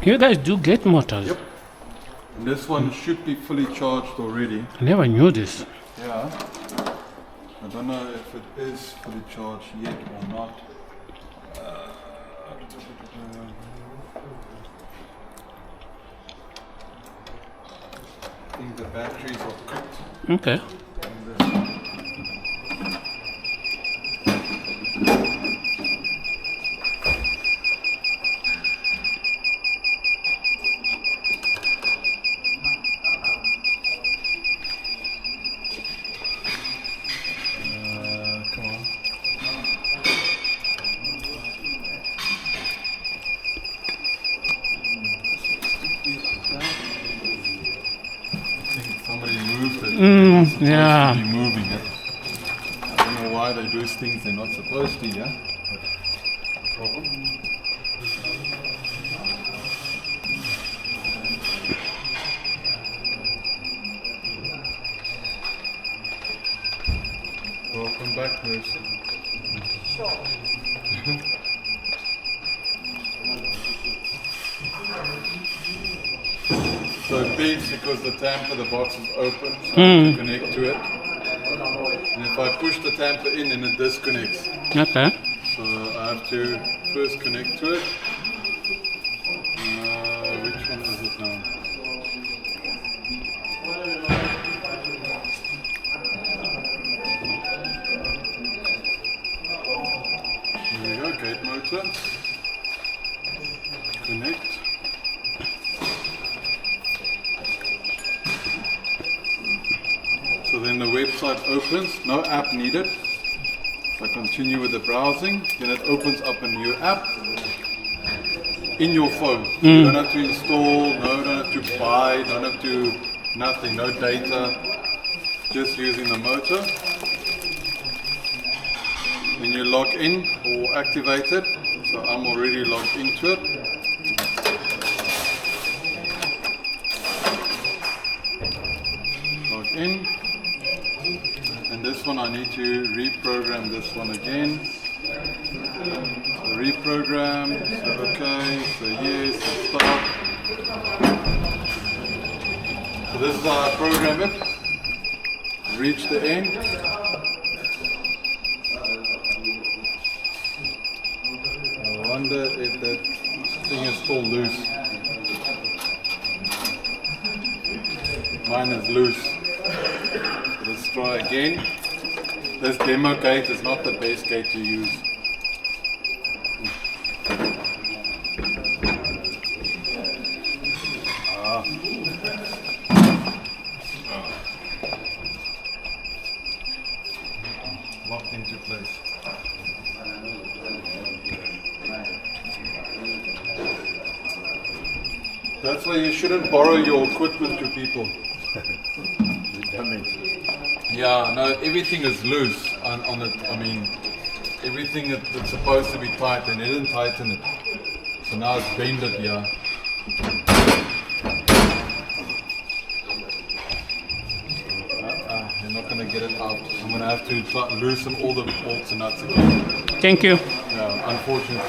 You guys do get motors? Yep. And this one should be fully charged already. I never knew this. Yeah. I don't know if it is fully charged yet or not. I think the batteries are cooked. Okay. Come on. I think somebody moved it. It's supposed yeah. to be moving it. I don't know why they do things they're not supposed to, yeah? Welcome back, Mercy. So it beeps because the tamper, the box is open, so I have to connect to it. And if I push the tamper in, then it disconnects. Okay. So I have to first connect to it. Which one is it now? There we go, gate motor. Connect. So then the website opens, no app needed. So I continue with the browsing, then it opens up a new app in your phone. You don't have to install, no, don't have to buy, don't have to, nothing, no data, just using the motor. Then you log in or activate it, so I'm already logged into it. Log in. And this one I need to reprogram this one again. So reprogram, so okay, so yes, so start. So this is how I program it. Reach the end. I wonder if that thing is still loose. Mine is loose. Let's try again. This demo gate is not the best gate to use. Locked into place. That's why you shouldn't borrow your equipment to people. Yeah, no, everything is loose on it. I mean, everything that's supposed to be tight, and it didn't tighten it. So now it's bended here. You're not going to get it out. I'm going to have to loosen all the bolts and nuts again. Thank you. Yeah, unfortunately.